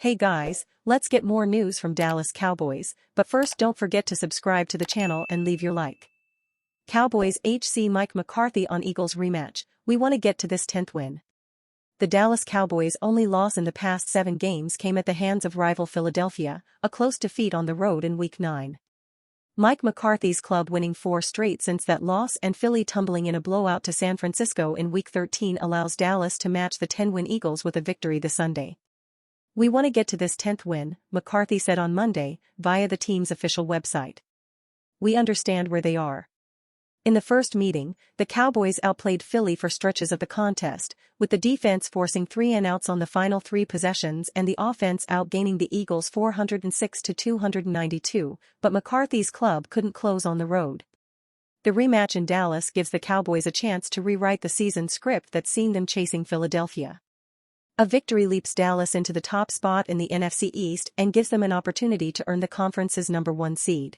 Hey guys, let's get more news from Dallas Cowboys, but first don't forget to subscribe to the channel and leave your like. Cowboys HC Mike McCarthy on Eagles rematch, we want to get to this 10th win. The Dallas Cowboys' only loss in the past 7 games came at the hands of rival Philadelphia, a close defeat on the road in Week 9. Mike McCarthy's club winning 4 straight since that loss and Philly tumbling in a blowout to San Francisco in Week 13 allows Dallas to match the 10-win Eagles with a victory this Sunday. We want to get to this 10th win, McCarthy said on Monday, via the team's official website. We understand where they are. In the first meeting, the Cowboys outplayed Philly for stretches of the contest, with the defense forcing 3 and outs on the final 3 possessions and the offense outgaining the Eagles 406-292, but McCarthy's club couldn't close on the road. The rematch in Dallas gives the Cowboys a chance to rewrite the season script that's seen them chasing Philadelphia. A victory leaps Dallas into the top spot in the NFC East and gives them an opportunity to earn the conference's #1 seed.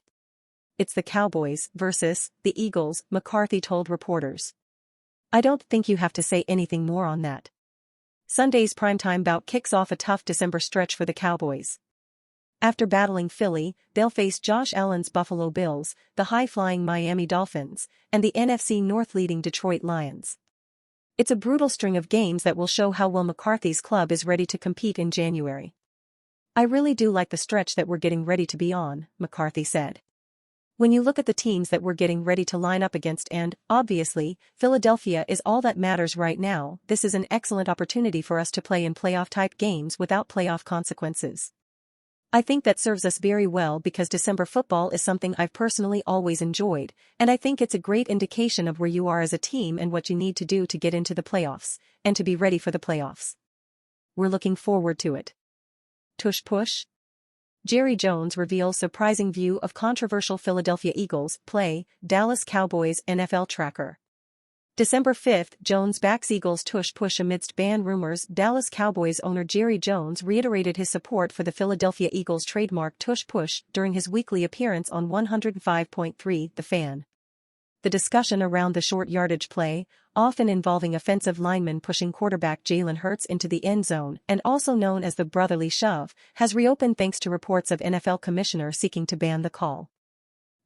It's the Cowboys versus the Eagles, McCarthy told reporters. I don't think you have to say anything more on that. Sunday's primetime bout kicks off a tough December stretch for the Cowboys. After battling Philly, they'll face Josh Allen's Buffalo Bills, the high-flying Miami Dolphins, and the NFC North-leading Detroit Lions. It's a brutal string of games that will show how well McCarthy's club is ready to compete in January. I really do like the stretch that we're getting ready to be on, McCarthy said. When you look at the teams that we're getting ready to line up against and, obviously, Philadelphia is all that matters right now, this is an excellent opportunity for us to play in playoff-type games without playoff consequences. I think that serves us very well because December football is something I've personally always enjoyed, and I think it's a great indication of where you are as a team and what you need to do to get into the playoffs, and to be ready for the playoffs. We're looking forward to it. Tush push? Jerry Jones reveals surprising view of controversial Philadelphia Eagles play, Dallas Cowboys NFL tracker. December 5th, Jones backs Eagles tush push amidst ban rumors. Dallas Cowboys owner Jerry Jones reiterated his support for the Philadelphia Eagles trademark tush push during his weekly appearance on 105.3 The Fan. The discussion around the short yardage play, often involving offensive linemen pushing quarterback Jalen Hurts into the end zone and also known as the brotherly shove, has reopened thanks to reports of NFL commissioner seeking to ban the call.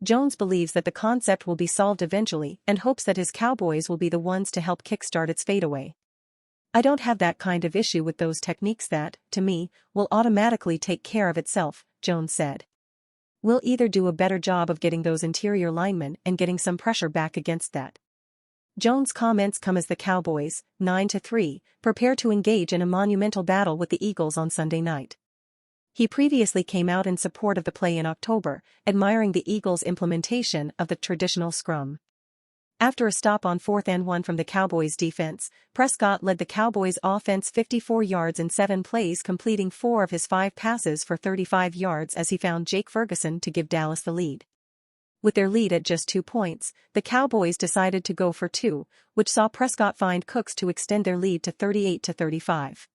Jones believes that the concept will be solved eventually and hopes that his Cowboys will be the ones to help kickstart its fadeaway. I don't have that kind of issue with those techniques that, to me, will automatically take care of itself, Jones said. We'll either do a better job of getting those interior linemen and getting some pressure back against that. Jones' comments come as the Cowboys, 9-3, prepare to engage in a monumental battle with the Eagles on Sunday night. He previously came out in support of the play in October, admiring the Eagles' implementation of the traditional scrum. After a stop on 4th and 1 from the Cowboys' defense, Prescott led the Cowboys' offense 54 yards in 7 plays, completing 4 of his 5 passes for 35 yards as he found Jake Ferguson to give Dallas the lead. With their lead at just 2 points, the Cowboys decided to go for 2, which saw Prescott find Cooks to extend their lead to 38-35.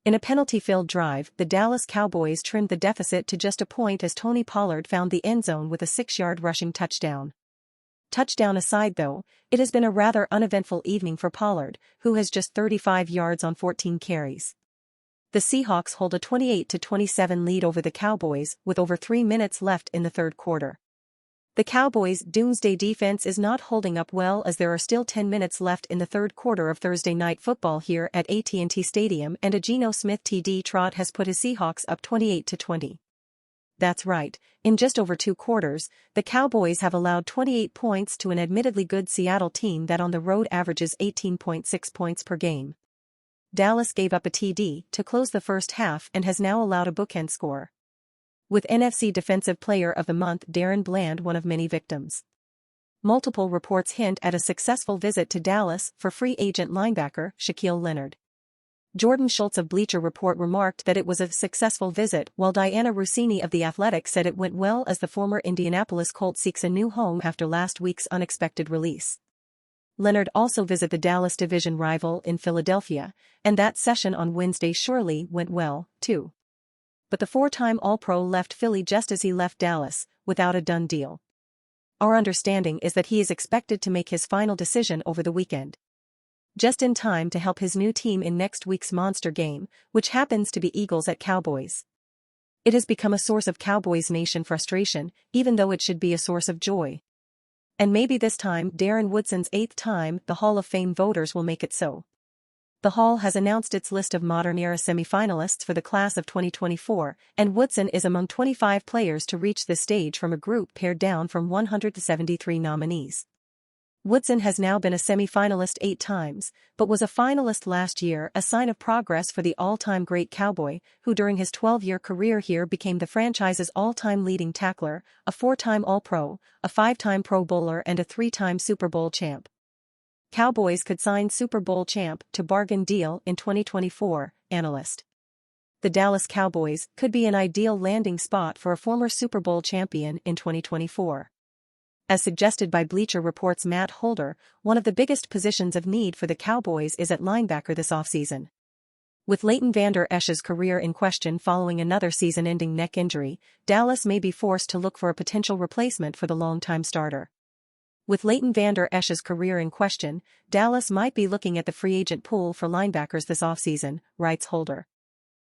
In a penalty-filled drive, the Dallas Cowboys trimmed the deficit to just a point as Tony Pollard found the end zone with a 6-yard rushing touchdown. Touchdown aside though, it has been a rather uneventful evening for Pollard, who has just 35 yards on 14 carries. The Seahawks hold a 28-27 lead over the Cowboys with over 3 minutes left in the third quarter. The Cowboys' doomsday defense is not holding up well as there are still 10 minutes left in the third quarter of Thursday Night Football here at AT&T Stadium, and a Geno Smith TD trot has put his Seahawks up 28-20. That's right, in just over 2 quarters, the Cowboys have allowed 28 points to an admittedly good Seattle team that on the road averages 18.6 points per game. Dallas gave up a TD to close the first half and has now allowed a bookend score, with NFC Defensive Player of the Month Darren Bland one of many victims. Multiple reports hint at a successful visit to Dallas for free agent linebacker Shaquille Leonard. Jordan Schultz of Bleacher Report remarked that it was a successful visit, while Diana Rossini of The Athletic said it went well as the former Indianapolis Colt seeks a new home after last week's unexpected release. Leonard also visited the Dallas division rival in Philadelphia, and that session on Wednesday surely went well, too. But the 4-time All-Pro left Philly just as he left Dallas, without a done deal. Our understanding is that he is expected to make his final decision over the weekend. just in time to help his new team in next week's monster game, which happens to be Eagles at Cowboys. It has become a source of Cowboys Nation frustration, even though it should be a source of joy. And maybe this time, Darren Woodson's 8th time, the Hall of Fame voters will make it so. The Hall has announced its list of modern-era semifinalists for the class of 2024, and Woodson is among 25 players to reach this stage from a group pared down from 173 nominees. Woodson has now been a semi-finalist 8 times, but was a finalist last year, a sign of progress for the all-time great Cowboy, who during his 12-year career here became the franchise's all-time leading tackler, a 4-time All-Pro, a 5-time Pro Bowler and a 3-time Super Bowl champ. Cowboys could sign Super Bowl champ to bargain deal in 2024, analyst. The Dallas Cowboys could be an ideal landing spot for a former Super Bowl champion in 2024. As suggested by Bleacher Report's Matt Holder, one of the biggest positions of need for the Cowboys is at linebacker this offseason. With Leighton Vander Esch's career in question following another season-ending neck injury, Dallas may be forced to look for a potential replacement for the longtime starter. With Leighton Vander Esch's career in question, Dallas might be looking at the free agent pool for linebackers this offseason, writes Holder.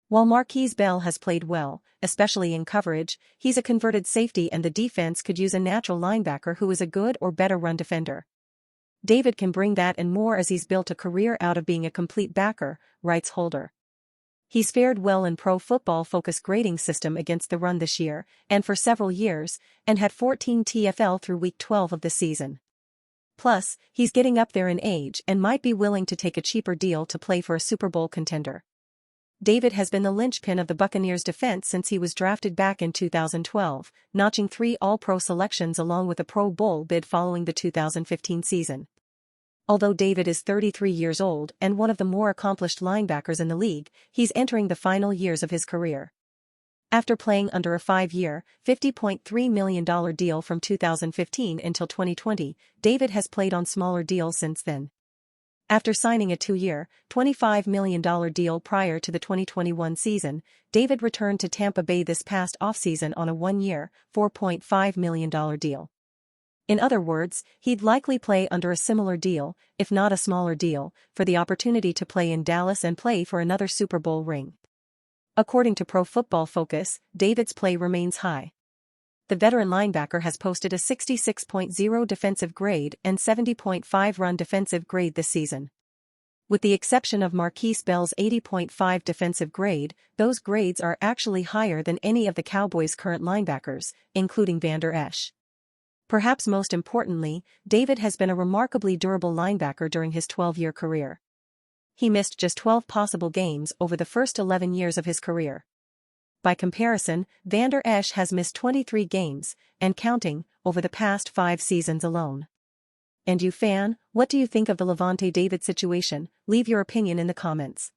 While Marquise Bell has played well, especially in coverage, he's a converted safety and the defense could use a natural linebacker who is a good or better run defender. David can bring that and more as he's built a career out of being a complete backer, writes Holder. He's fared well in Pro Football Focus grading system against the run this year, and for several years, and had 14 TFL through Week 12 of this season. Plus, he's getting up there in age and might be willing to take a cheaper deal to play for a Super Bowl contender. David has been the linchpin of the Buccaneers' defense since he was drafted back in 2012, notching 3 All-Pro selections along with a Pro Bowl bid following the 2015 season. Although David is 33 years old and one of the more accomplished linebackers in the league, he's entering the final years of his career. After playing under a 5-year, $50.3 million deal from 2015 until 2020, David has played on smaller deals since then. After signing a 2-year, $25 million deal prior to the 2021 season, David returned to Tampa Bay this past offseason on a 1-year, $4.5 million deal. In other words, he'd likely play under a similar deal, if not a smaller deal, for the opportunity to play in Dallas and play for another Super Bowl ring. According to Pro Football Focus, David's play remains high. The veteran linebacker has posted a 66.0 defensive grade and 70.5 run defensive grade this season. With the exception of Marquise Bell's 80.5 defensive grade, those grades are actually higher than any of the Cowboys' current linebackers, including Vander Esch. Perhaps most importantly, David has been a remarkably durable linebacker during his 12-year career. He missed just 12 possible games over the first 11 years of his career. By comparison, Vander Esch has missed 23 games, and counting, over the past 5 seasons alone. And you fan, what do you think of the Lavonte David situation? Leave your opinion in the comments.